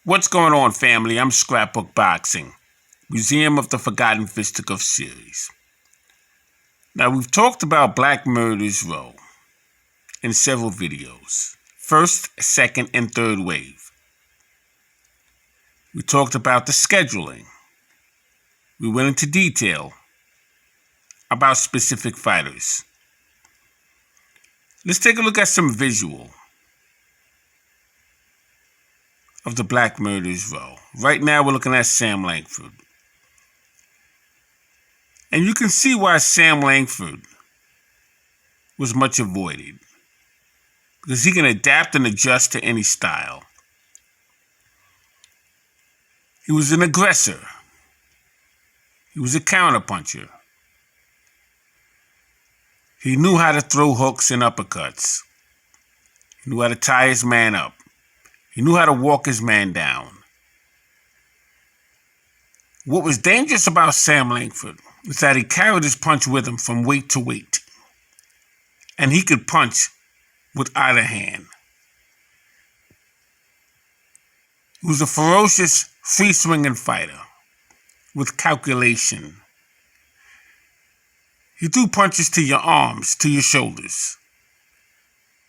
What's going on, family? I'm Scrapbook Boxing, Museum of the Forgotten Fisticuffs series. Now, we've talked about Black Murder's Row in several videos. First, second, and third wave. We talked about the scheduling. We went into detail about specific fighters. Let's take a look at some visual of the Black Murder's Row. Right now, we're looking at Sam Langford. And you can see why Sam Langford was much avoided. Because he can adapt and adjust to any style. He was an aggressor. He was a counterpuncher. He knew how to throw hooks and uppercuts. He knew how to tie his man up. He knew how to walk his man down. What was dangerous about Sam Langford was that he carried his punch with him from weight to weight. And he could punch with either hand. He was a ferocious, free-swinging fighter with calculation. He threw punches to your arms, to your shoulders.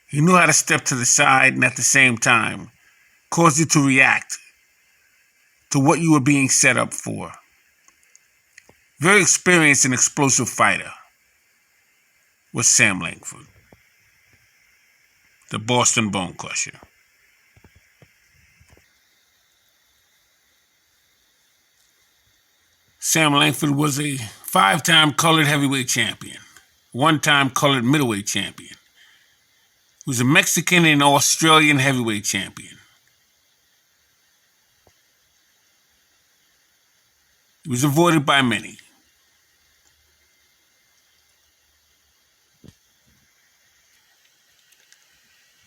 He knew how to step to the side and at the same time cause you to react to what you were being set up for. Very experienced and explosive fighter was Sam Langford, the Boston Bone Crusher. Sam Langford was a 5-time colored heavyweight champion, 1-time colored middleweight champion. He was a Mexican and Australian heavyweight champion. He was avoided by many.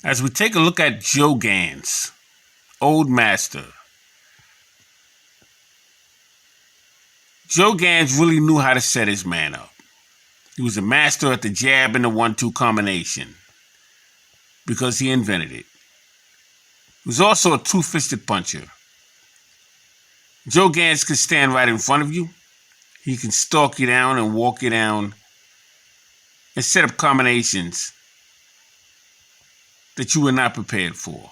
As we take a look at Joe Gans, Old Master. Joe Gans really knew how to set his man up. He was a master at the jab and the 1-2 combination because he invented it. He was also a two-fisted puncher. Joe Gans could stand right in front of you. He can stalk you down and walk you down and set up combinations that you were not prepared for.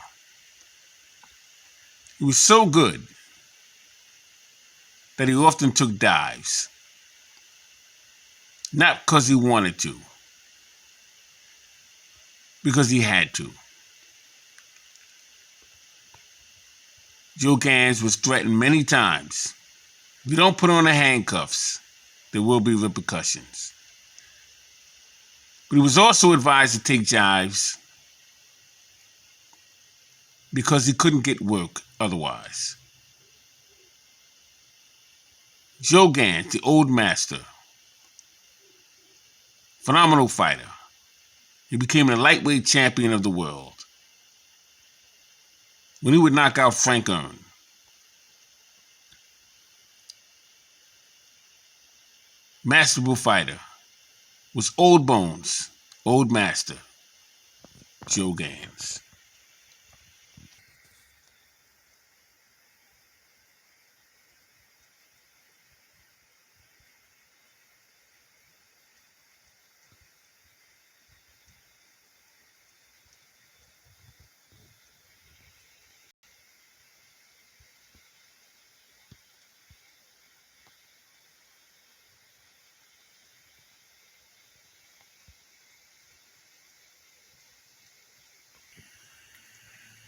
He was so good that he often took dives. Not because he wanted to, because he had to. Joe Gans was threatened many times. If you don't put on the handcuffs, there will be repercussions. But he was also advised to take jives because he couldn't get work otherwise. Joe Gans, the Old Master, phenomenal fighter. He became a lightweight champion of the world when he would knock out Frank Earn. Masterful fighter was Old Bones, Old Master, Joe Gans.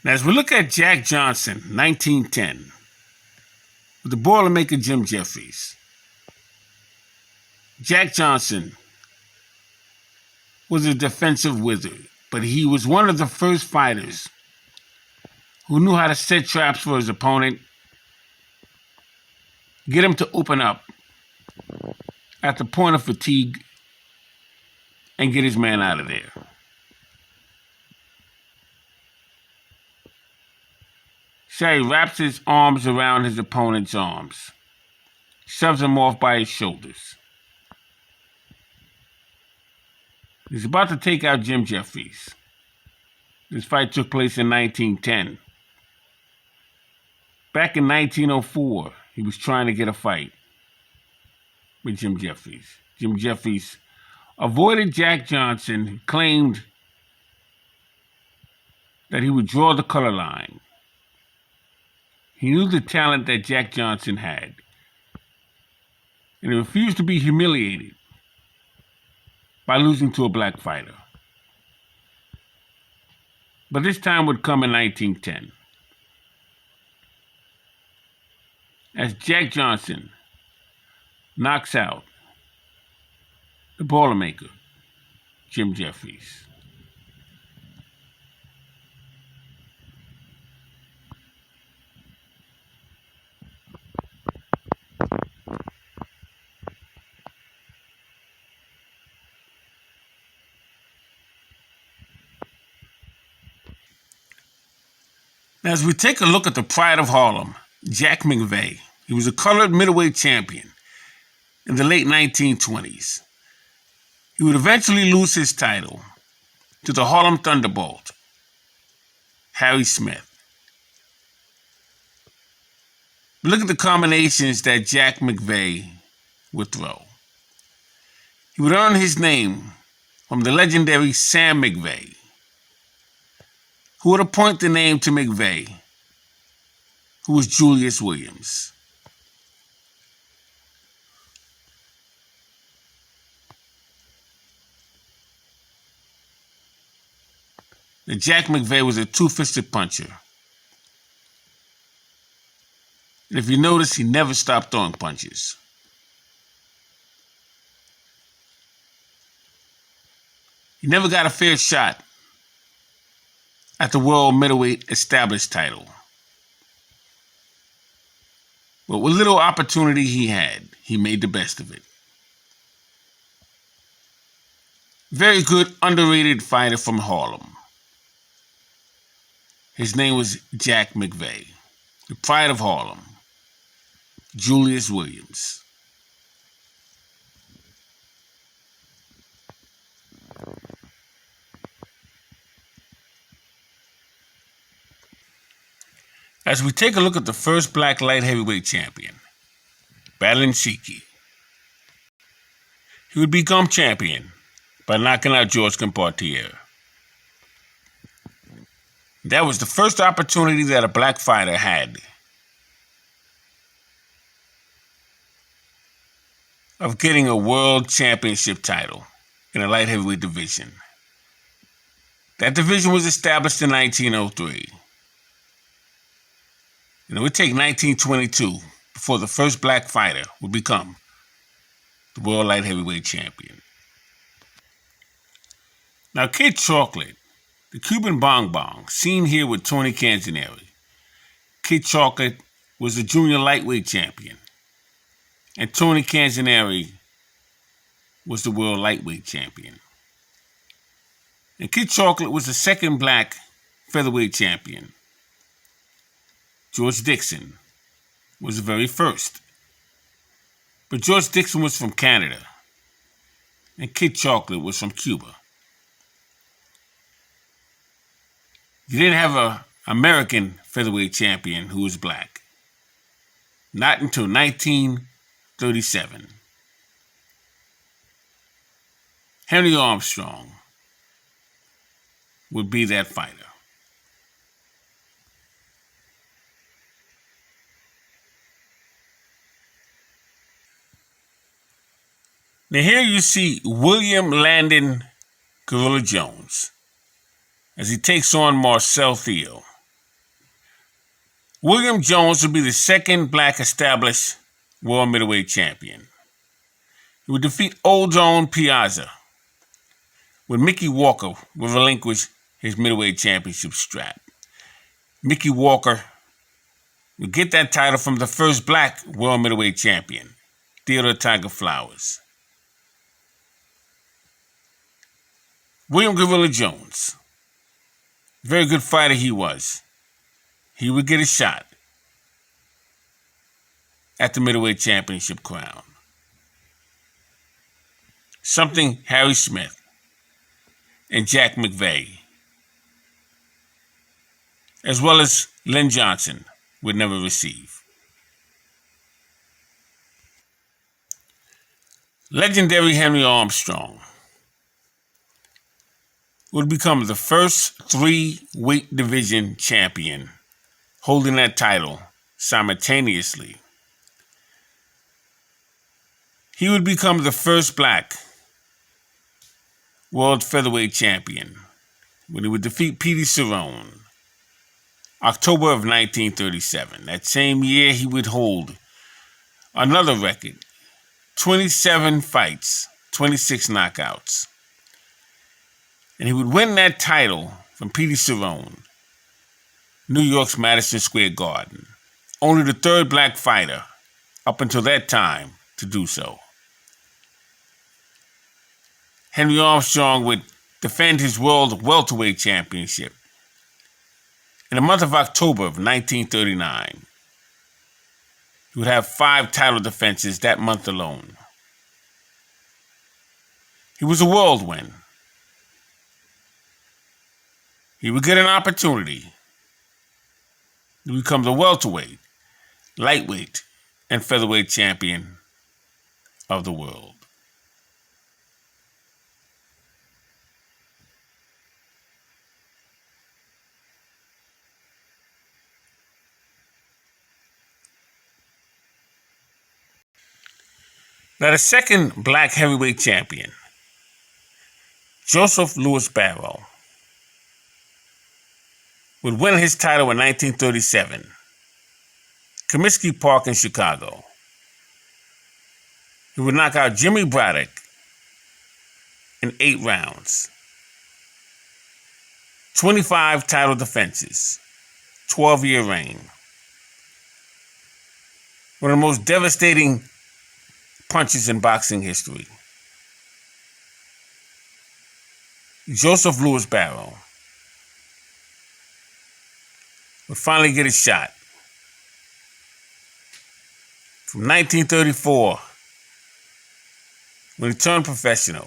Now, as we look at Jack Johnson, 1910, with the Boilermaker Jim Jeffries, Jack Johnson was a defensive wizard, but he was one of the first fighters who knew how to set traps for his opponent, get him to open up at the point of fatigue, and get his man out of there. So he wraps his arms around his opponent's arms, shoves him off by his shoulders. He's about to take out Jim Jeffries. This fight took place in 1910. Back in 1904, he was trying to get a fight with Jim Jeffries. Jim Jeffries avoided Jack Johnson, who claimed that he would draw the color line. He knew the talent that Jack Johnson had, and he refused to be humiliated by losing to a black fighter. But this time would come in 1910, as Jack Johnson knocks out the Boilermaker, Jim Jeffries. Now, as we take a look at the pride of Harlem, Jack McVeigh, he was a colored middleweight champion in the late 1920s. He would eventually lose his title to the Harlem Thunderbolt, Harry Smith. Look at the combinations that Jack McVeigh would throw. He would earn his name from the legendary Sam McVeigh, who would appoint the name to McVeigh, who was Julius Williams. Now, Jack McVeigh was a two-fisted puncher. And if you notice, he never stopped throwing punches. He never got a fair shot at the world middleweight established title. But with little opportunity he had, he made the best of it. Very good, underrated fighter from Harlem. His name was Jack McVeigh, the pride of Harlem, Julius Williams. As we take a look at the first black light heavyweight champion, Battling Shiki, he would become champion by knocking out George Compartier. That was the first opportunity that a black fighter had of getting a world championship title in a light heavyweight division. That division was established in 1903. And it would take 1922 before the first black fighter would become the world light heavyweight champion. Now, Kid Chocolate, the Cuban Bong Bong, seen here with Tony Canzoneri. Kid Chocolate was the junior lightweight champion, and Tony Canzoneri was the world lightweight champion. And Kid Chocolate was the second black featherweight champion. George Dixon was the very first. But George Dixon was from Canada, and Kid Chocolate was from Cuba. You didn't have an American featherweight champion who was black. Not until 1937. Henry Armstrong would be that fighter. Now here you see William Landon Gorilla Jones as he takes on Marcel Theo. William Jones would be the second black established world middleweight champion. He would defeat Old John Piazza when Mickey Walker would relinquish his middleweight championship strap. Mickey Walker would get that title from the first black world middleweight champion, Theodore Tiger Flowers. William Gorilla Jones, very good fighter he was. He would get a shot at the middleweight championship crown. Something Harry Smith and Jack McVeigh, as well as Len Johnson, would never receive. Legendary Henry Armstrong would become the first 3-weight division champion holding that title simultaneously. He would become the first black world featherweight champion when he would defeat Petey Cerrone, October of 1937. That same year, he would hold another record, 27 fights, 26 knockouts. And he would win that title from Petey Cerrone, New York's Madison Square Garden. Only the third black fighter up until that time to do so. Henry Armstrong would defend his world welterweight championship in the month of October of 1939. He would have 5 title defenses that month alone. He was a whirlwind. He would get an opportunity to become the welterweight, lightweight, and featherweight champion of the world. Now, the second black heavyweight champion, Joseph Louis Barrow, would win his title in 1937, Comiskey Park in Chicago. He would knock out Jimmy Braddock in 8 rounds. 25 title defenses, 12-year reign. One of the most devastating punches in boxing history. Joseph Louis Barrow would finally get his shot. From 1934, when he turned professional,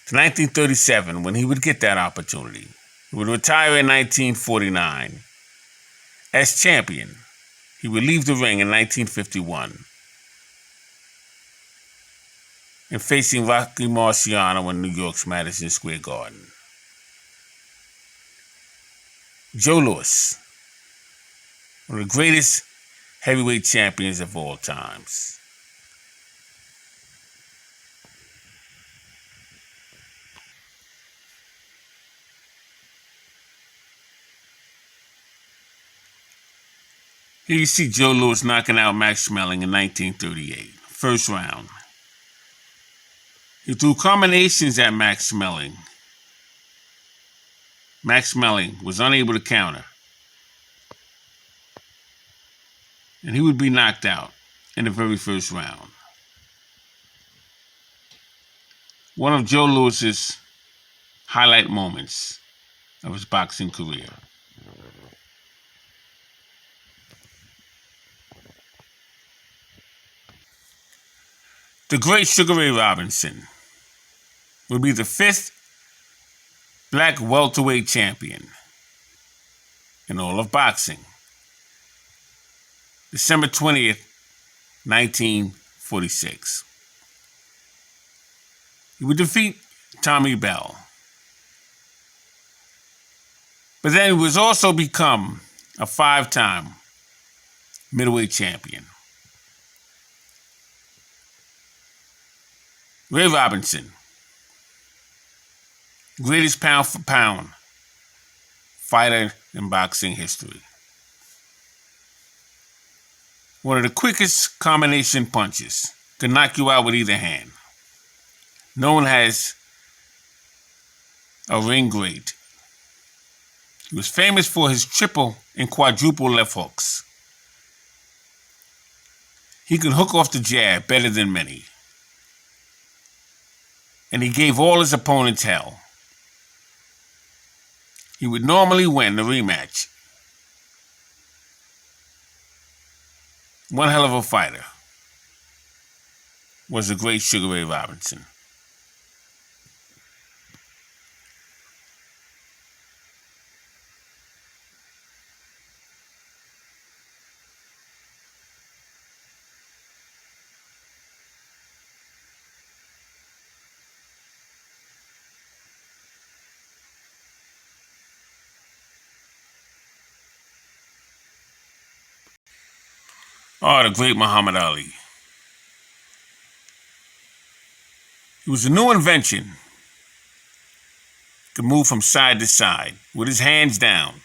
to 1937, when he would get that opportunity. He would retire in 1949. As champion, he would leave the ring in 1951 and facing Rocky Marciano in New York's Madison Square Garden. Joe Louis, one of the greatest heavyweight champions of all times. Here you see Joe Louis knocking out Max Schmeling in 1938, first round. He threw combinations at Max Schmeling. Max Schmeling was unable to counter, and he would be knocked out in the very first round. One of Joe Louis's highlight moments of his boxing career. The great Sugar Ray Robinson would be the 5th black welterweight champion in all of boxing. December 20th, 1946. He would defeat Tommy Bell. But then he would also become a 5-time middleweight champion. Ray Robinson, greatest pound-for-pound fighter in boxing history. One of the quickest combination punches, could knock you out with either hand. Known as a ring great. He was famous for his triple and quadruple left hooks. He could hook off the jab better than many. And he gave all his opponents hell. He would normally win the rematch. One hell of a fighter was the great Sugar Ray Robinson. Oh, the great Muhammad Ali. He was a new invention. Could move from side to side with his hands down,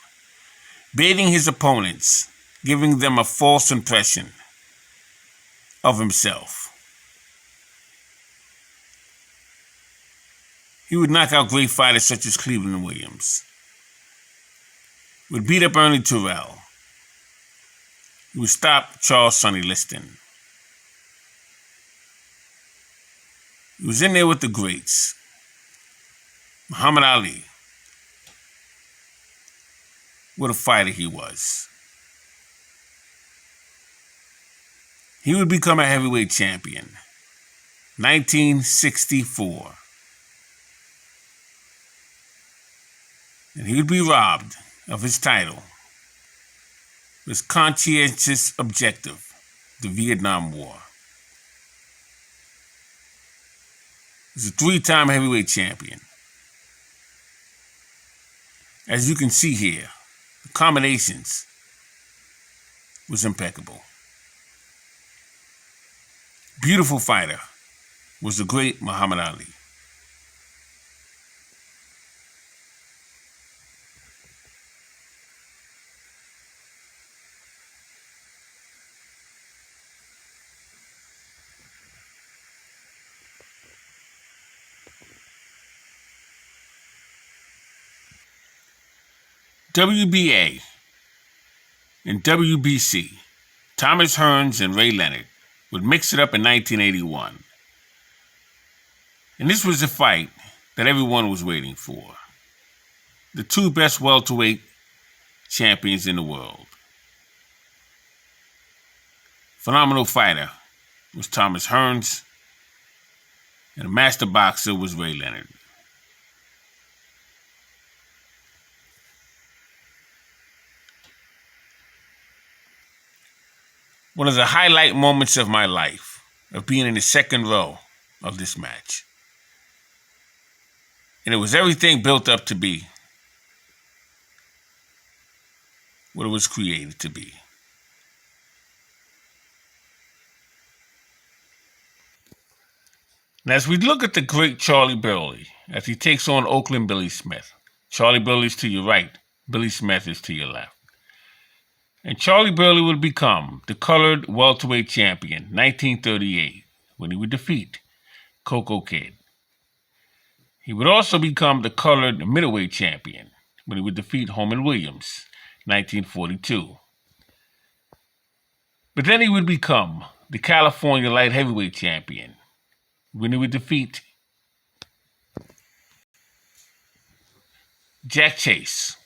baiting his opponents, giving them a false impression of himself. He would knock out great fighters such as Cleveland Williams. He would beat up Ernie Terrell. He would stop Charles Sonny Liston. He was in there with the greats. Muhammad Ali. What a fighter he was. He would become a heavyweight champion. 1964. And he would be robbed of his title. His conscientious objective, the Vietnam War. He's a 3-time heavyweight champion. As you can see here, the combinations was impeccable. Beautiful fighter was the great Muhammad Ali. WBA and WBC, Thomas Hearns and Ray Leonard would mix it up in 1981. And this was the fight that everyone was waiting for. The two best welterweight champions in the world. Phenomenal fighter was Thomas Hearns, and a master boxer was Ray Leonard. One of the highlight moments of my life, of being in the second row of this match. And it was everything built up to be what it was created to be. And as we look at the great Charlie Burley, as he takes on Oakland Billy Smith, Charlie Burley's to your right, Billy Smith is to your left. And Charlie Burley would become the colored welterweight champion, 1938, when he would defeat Coco Kid. He would also become the colored middleweight champion when he would defeat Holman Williams, 1942. But then he would become the California light heavyweight champion when he would defeat Jack Chase,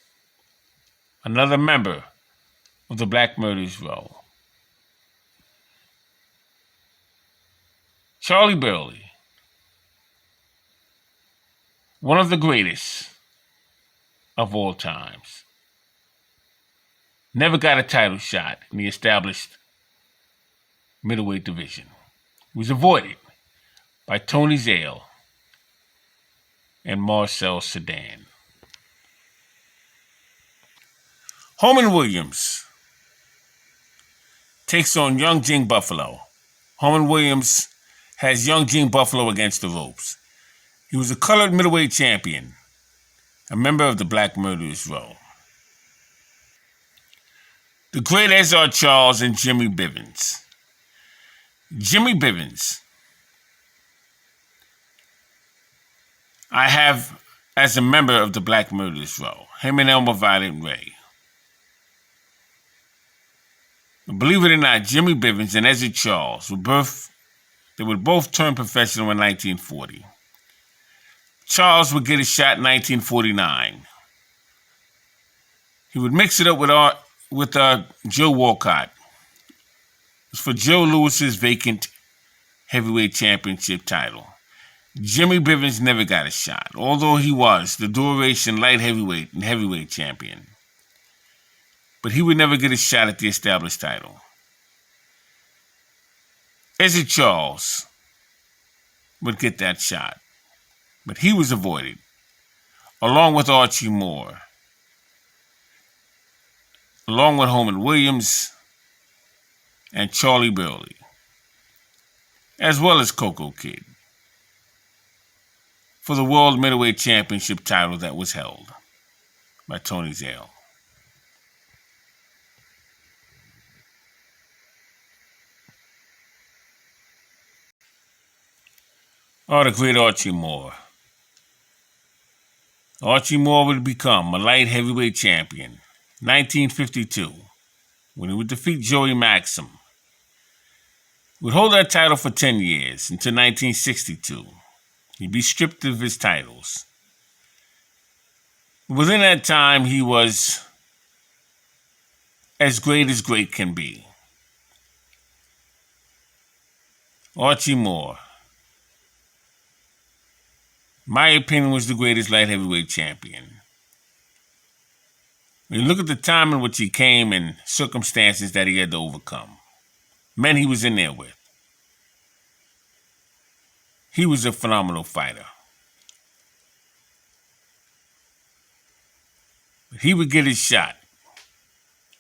another member of the Black Murderers Row. Charlie Burley, one of the greatest of all times, never got a title shot in the established middleweight division. He was avoided by Tony Zale and Marcel Sedan. Holman Williams takes on Young Jing Buffalo. Holman Williams has Young Jing Buffalo against the ropes. He was a colored middleweight champion, a member of the Black Murderers Row. The great Ezra Charles and Jimmy Bivens. Jimmy Bivens, I have as a member of the Black Murderers Row, him and Elmer Violent Ray. Believe it or not, Jimmy Bivens and Ezra Charles would both turn professional in 1940. Charles would get a shot in 1949. He would mix it up with Joe Walcott. It was for Joe Lewis's vacant heavyweight championship title. Jimmy Bivens never got a shot, although he was the duration light heavyweight and heavyweight champion. But he would never get a shot at the established title. Ezra Charles would get that shot, but he was avoided, along with Archie Moore, along with Holman Williams, and Charlie Burley, as well as Coco Kid, for the World Middleweight Championship title that was held by Tony Zale. Oh, the great Archie Moore. Archie Moore would become a light heavyweight champion 1952 when he would defeat Joey Maxim. He would hold that title for 10 years until 1962. He'd be stripped of his titles. Within that time, he was as great can be. Archie Moore, my opinion, was the greatest light heavyweight champion. When you look at the time in which he came and circumstances that he had to overcome, men he was in there with, he was a phenomenal fighter. But he would get his shot,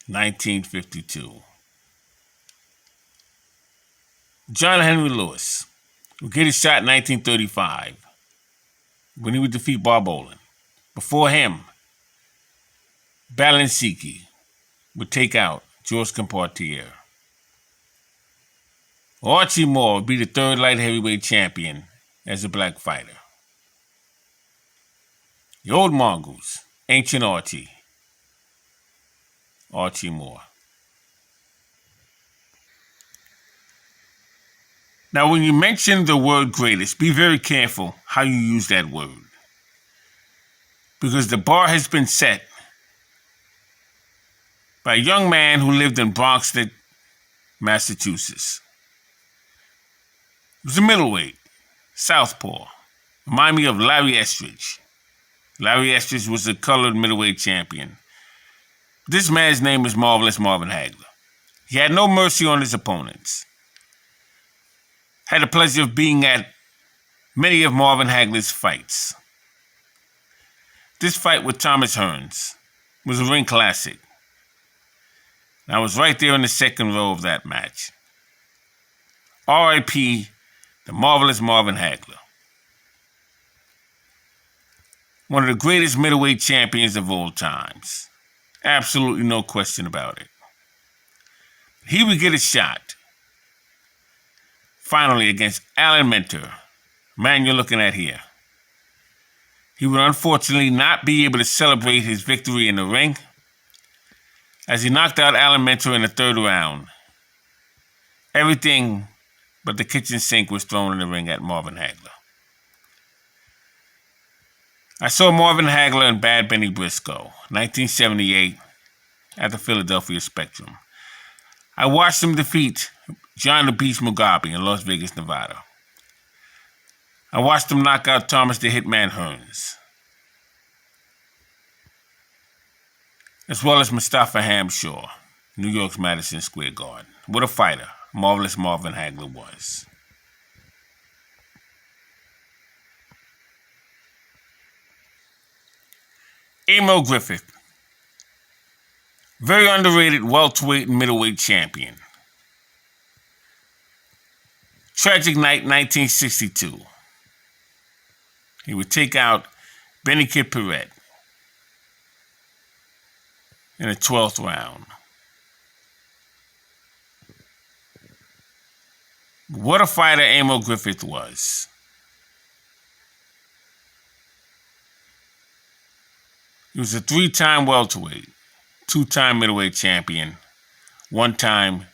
1952. John Henry Lewis would get his shot in 1935 when he would defeat Bob Olin. Before him, Balansiki would take out George Compartier. Archie Moore would be the third light heavyweight champion as a black fighter. The old mongoose, Ancient Archie Moore. Now, when you mention the word greatest, be very careful how you use that word, because the bar has been set by a young man who lived in Bronxton, Massachusetts. He was a middleweight, southpaw. Remind me of Larry Estridge. Larry Estridge was a colored middleweight champion. This man's name was Marvelous Marvin Hagler. He had no mercy on his opponents. Had the pleasure of being at many of Marvin Hagler's fights. This fight with Thomas Hearns was a ring classic. I was right there in the second row of that match. R.I.P. the Marvelous Marvin Hagler. One of the greatest middleweight champions of all times. Absolutely no question about it. He would get a shot, finally, against Alan Mentor, man you're looking at here. He would unfortunately not be able to celebrate his victory in the ring, as he knocked out Alan Mentor in the third round. Everything but the kitchen sink was thrown in the ring at Marvin Hagler. I saw Marvin Hagler and Bad Benny Briscoe, 1978, at the Philadelphia Spectrum. I watched him defeat John the Beast Mugabe in Las Vegas, Nevada. I watched him knock out Thomas the Hitman Hearns, as well as Mustafa Hamshaw, New York's Madison Square Garden. What a fighter Marvelous Marvin Hagler was. Emil Griffith, very underrated welterweight and middleweight champion. Tragic night, 1962. He would take out Benny Kid Perret in the 12th round. What a fighter Emil Griffith was. He was a 3-time welterweight, 2-time middleweight champion, 1-time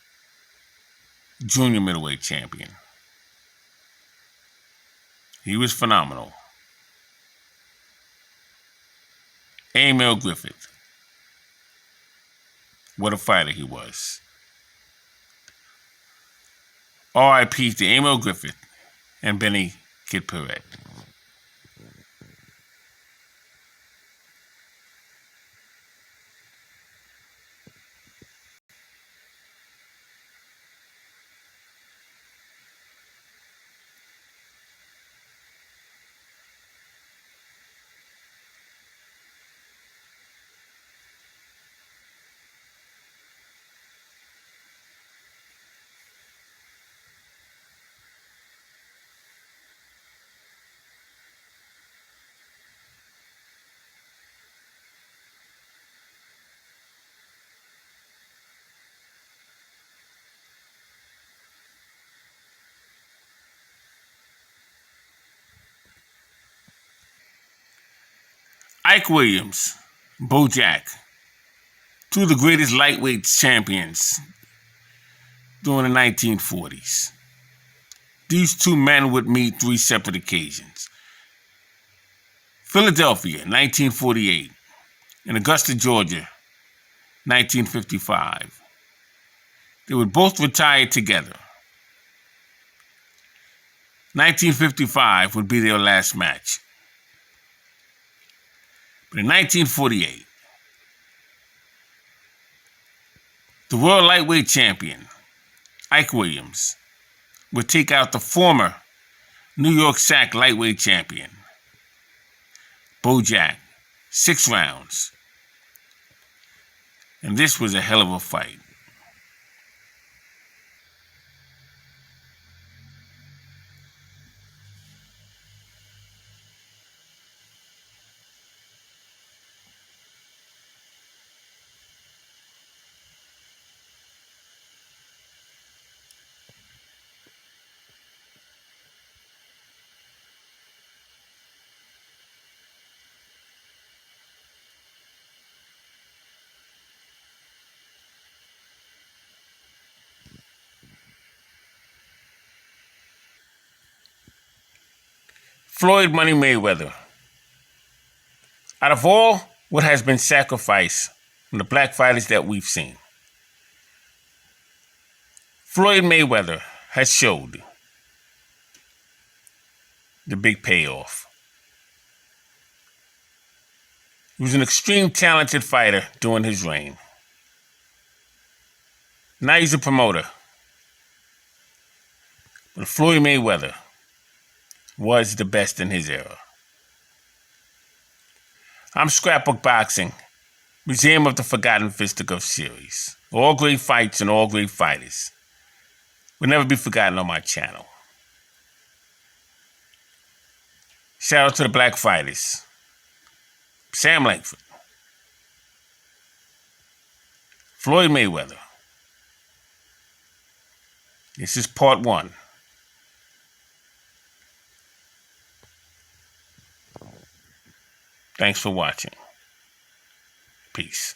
junior middleweight champion. He was phenomenal. Emil Griffith. What a fighter he was. R.I.P. to Emil Griffith and Benny Kid Perret. Ike Williams, Bojack, two of the greatest lightweight champions during the 1940s. These two men would meet 3 separate occasions. Philadelphia, 1948, and Augusta, Georgia, 1955. They would both retire together. 1955 would be their last match. But in 1948, the world lightweight champion, Ike Williams, would take out the former New York Sack lightweight champion, Bojack, 6 rounds. And this was a hell of a fight. Floyd Money Mayweather. Out of all what has been sacrificed from the black fighters that we've seen, Floyd Mayweather has showed the big payoff. He was an extreme talented fighter during his reign. Now he's a promoter. But Floyd Mayweather was the best in his era. I'm Scrapbook Boxing, Museum of the Forgotten Fisticuffs series. All great fights and all great fighters will never be forgotten on my channel. Shout out to the black fighters. Sam Langford. Floyd Mayweather. This is part 1. Thanks for watching. Peace.